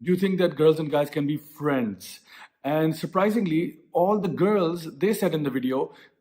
do you think that girls and guys can be friends? And surprisingly, all the girls, they said in the video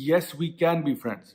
yes, we can be friends.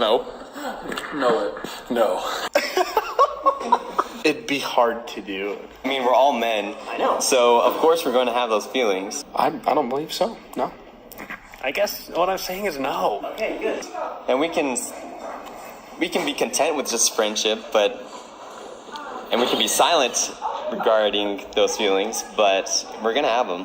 No. No. No. It'd be hard to do. I mean, we're all men. I know. So, of course, we're going to have those feelings. I don't believe so. No. I guess what I'm saying is no. Okay, good. And we can be content with just friendship, and we can be silent regarding those feelings, but we're going to have them.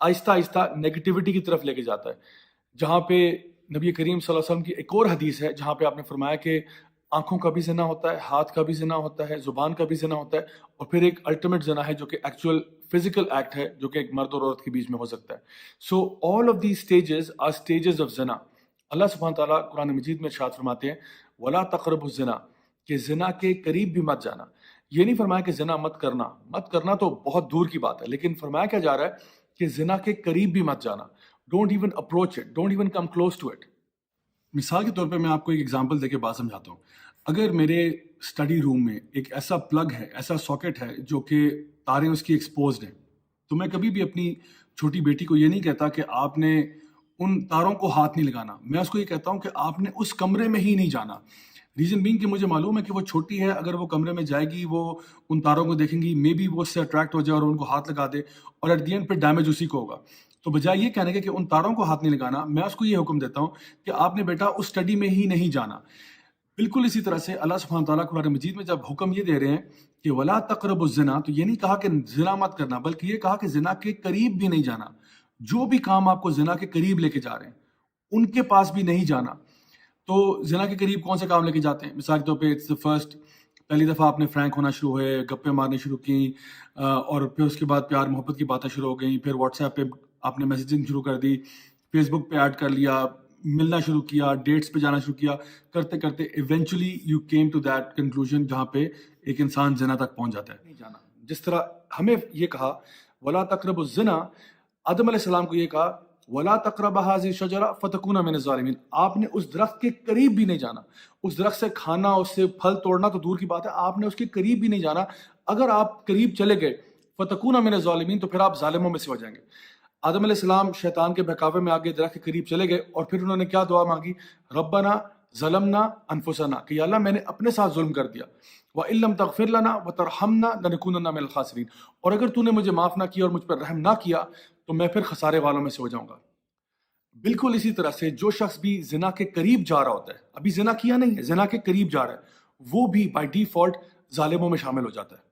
آہستہ آہستہ negativity کی طرف لے کے جاتا ہے. جہاں پہ نبی کریم صلی اللہ علیہ وسلم کی ایک اور حدیث ہے جہاں پہ آپ نے فرمایا کہ آنکھوں کا بھی زنا ہوتا ہے, ہاتھ کا بھی زنا ہوتا ہے, زبان کا بھی زنا ہوتا ہے, اور پھر ایک الٹیمیٹ زنا ہے جو کہ ایکچوئل فزیکل ایکٹ ہے جو کہ ایک مرد اور عورت کے بیچ میں ہو سکتا ہے. So all of these stages are stages of زنا. اللہ سبحانہ تعالیٰ قرآن مجید میں ارشاد فرماتے ہیں ولا تقربوا الزنا, کہ زنا کے قریب بھی مت جانا. یہ نہیں فرمایا کہ زنا مت کرنا تو بہت دور کی بات ہے, لیکن فرمایا کیا جا رہا ہے کہ زنا کے قریب بھی مت جانا. Don't even approach it, don't even come close to it. مثال کے طور پہ میں آپ کو ایک ایگزامپل دے کے بات سمجھاتا ہوں. اگر میرے اسٹڈی روم میں ایک ایسا پلگ ہے, ایسا ساکٹ ہے جو کہ تاریں اس کی ایکسپوزڈ ہیں, تو میں کبھی بھی اپنی چھوٹی بیٹی کو یہ نہیں کہتا کہ آپ نے ان تاروں کو ہاتھ نہیں لگانا. میں اس کو یہ کہتا ہوں کہ آپ نے اس کمرے میں ہی نہیں جانا. ریزن بینگ کہ مجھے معلوم ہے کہ وہ چھوٹی ہے, اگر وہ کمرے میں جائے گی وہ ان تاروں کو دیکھیں گی, مے بی وہ اس سے اٹریکٹ ہو جائے اور ان کو ہاتھ لگا دے, اور ایٹ دی اینڈ پہ ڈیمیج اسی کو ہوگا. تو بجائے یہ کہنے کے کہ ان تاروں کو ہاتھ نہیں لگانا, میں اس کو یہ حکم دیتا ہوں کہ آپ نے بیٹا اس اسٹڈی میں ہی نہیں جانا. بالکل اسی طرح سے اللہ سبحانہ تعالیٰ قرآن مجید میں جب حکم یہ دے رہے ہیں کہ ولا تقربوا الزنا, تو یہ نہیں کہا کہ زنا مت کرنا, بلکہ یہ کہا کہ زنا کے قریب بھی نہیں جانا. جو بھی کام آپ کو زنا کے قریب لے کے جا رہے ہیں ان کے پاس بھی نہیں جانا. تو زنا کے قریب کون سے کام لے کے جاتے ہیں؟ مثال کے طور پہ پہلی دفعہ آپ نے فرینک ہونا شروع ہوئے, گپے مارنے شروع کی, اور پھر اس کے بعد پیار محبت کی باتیں شروع ہو گئیں, پھر واٹس ایپ پہ آپ نے میسیجنگ شروع کر دی, فیس بک پہ ایڈ کر لیا, ملنا شروع کیا, ڈیٹس پہ جانا شروع کیا, کرتے کرتے eventually you came to that conclusion جہاں پہ ایک انسان زنا تک پہنچ جاتا ہے. نہیں جانا. جس طرح ہمیں یہ کہا ولا تقربوا الزنا, آدم علیہ السلام کو یہ کہا ولا تقربوا هذه الشجرة فتكونا من الظالمين. آپ نے اس درخت کے قریب بھی نہیں جانا. اس درخت سے کھانا, اس سے پھل توڑنا تو دور کی بات ہے, آپ نے اس کے قریب بھی نہیں جانا. اگر آپ قریب چلے گئے فتكونا من الظالمين, تو پھر آپ ظالموں میں سے ہو جائیں گے. آدم علیہ السلام شیطان کے بہکاوے میں آگے درخت کے قریب چلے گئے, اور پھر انہوں نے کیا دعا مانگی؟ ربنا ظلمنا انفسنا, کہ یا اللہ میں نے اپنے ساتھ ظلم کر دیا, وَإِن لَّمْ تَغْفِرْ لَنَا وَتَرْحَمْنَا لَنَكُونَنَّ مِنَ الْخَاسِرِينَ, اور اگر تو نے مجھے معاف نہ کیا اور مجھ پر رحم نہ کیا تو میں پھر خسارے والوں میں سے ہو جاؤں گا. بالکل اسی طرح سے جو شخص بھی زنا کے قریب جا رہا ہوتا ہے, ابھی زنا کیا نہیں ہے, زنا کے قریب جا رہا ہے, وہ بھی بائی ڈیفالٹ ظالموں میں شامل ہو جاتا ہے.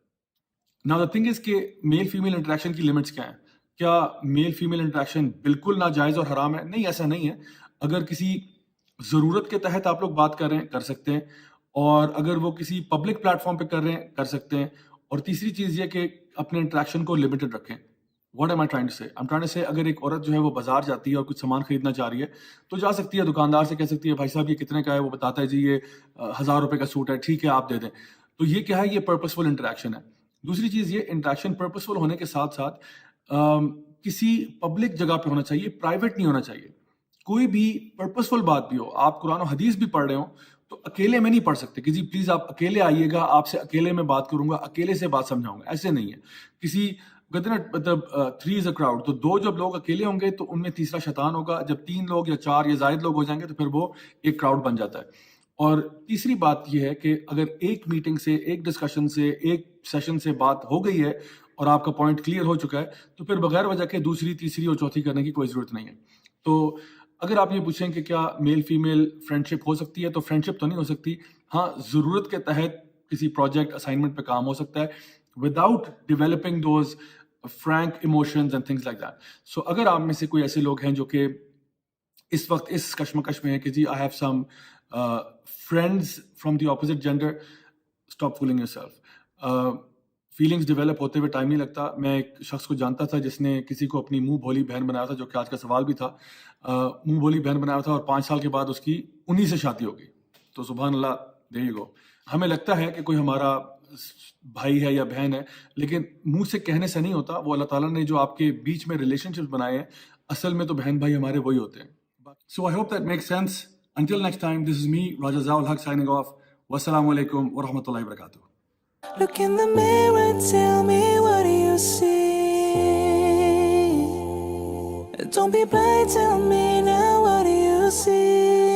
Now the thing is کہ میل فیمیل انٹریکشن کی لمٹس کیا ہیں؟ کیا میل فیمیل انٹریکشن بالکل ناجائز اور حرام ہے؟ نہیں, ایسا نہیں ہے. اگر کسی ضرورت کے تحت آپ لوگ بات کر رہے ہیں کر سکتے ہیں, اور اگر وہ کسی پبلک پلیٹ فارم پہ کر رہے ہیں کر سکتے ہیں. اور تیسری چیز یہ کہ اپنے انٹریکشن کو لمیٹڈ رکھیں. What am I trying to say? I'm trying to say اگر ایک عورت جو ہے وہ بازار جاتی ہے اور کچھ سامان خریدنا چاہ رہی ہے تو جا سکتی ہے, دکاندار سے کہہ سکتی ہے بھائی صاحب یہ کتنے کا ہے, وہ بتاتا ہے جی یہ 1000 روپے کا سوٹ ہے, ٹھیک ہے آپ دے دیں. تو یہ کیا ہے؟ یہ پرپسفل انٹریکشن ہے. دوسری چیز یہ انٹریکشن پرپسفل ہونے کے ساتھ ساتھ کسی پبلک جگہ پہ ہونا چاہیے, پرائیویٹ نہیں ہونا چاہیے. کوئی بھی پرپسفل بات بھی ہو, آپ قرآن و حدیث بھی پڑھ رہے ہوں تو اکیلے میں نہیں پڑھ سکتے کہ جی پلیز آپ اکیلے آئیے گا, آپ سے اکیلے میں بات کروں گا, اکیلے سے بات سمجھاؤں گا. ایسے نہیں ہے. کسی کہتے ہیں نا مطلب 3 از اے کراؤڈ, تو 2 جب لوگ اکیلے ہوں گے تو ان میں تیسرا شیطان ہوگا. جب 3 لوگ یا 4 یا زائد لوگ ہو جائیں گے تو پھر وہ ایک کراؤڈ بن جاتا ہے. اور تیسری بات یہ ہے کہ اگر ایک میٹنگ سے, ایک ڈسکشن سے, ایک سیشن سے بات ہو گئی ہے اور آپ کا پوائنٹ کلیئر ہو چکا ہے تو پھر بغیر وجہ کے دوسری, تیسری اور چوتھی کرنے کی کوئی ضرورت نہیں ہے. تو اگر آپ یہ پوچھیں کہ کیا میل فیمیل فرینڈ شپ ہو سکتی ہے, تو فرینڈ شپ تو نہیں ہو سکتی. ہاں, ضرورت کے تحت کسی پروجیکٹ اسائنمنٹ پہ کام ہو سکتا ہے without developing those frank emotions and things like that. So اگر آپ میں سے کوئی ایسے لوگ ہیں جو کہ اس وقت اس کشمکش میں ہیں کہ جی I have some friends from the opposite gender, stop fooling yourself. Feelings develop ہوتے ہوئے ٹائم نہیں لگتا. میں ایک شخص کو جانتا تھا جس نے کسی کو اپنی منہ بھولی بہن بنایا تھا, جو کہ آج کا سوال بھی تھا. منہ بھولی بہن بنایا تھا اور 5 سال کے بعد اس کی 19 سے شادی ہو گئی. تو سبحان اللہ, there you go. ہمیں لگتا ہے کہ کوئی ہمارا بھائی ہے یا بہن ہے, لیکن منہ سے کہنے سے نہیں ہوتا. وہ اللہ تعالیٰ نے جو آپ کے بیچ میں ریلیشن شپس بنائے ہیں, اصل میں تو بہن بھائی ہمارے وہی ہوتے ہیں. So I hope that makes sense. Until next time, this is me, Raja Zaul Haq, signing off. Wassalamu alaikum wa rahmatullahi wa barakatuh. Look in the mirror, tell me what do you see? Don't be blind, tell me now what do you see?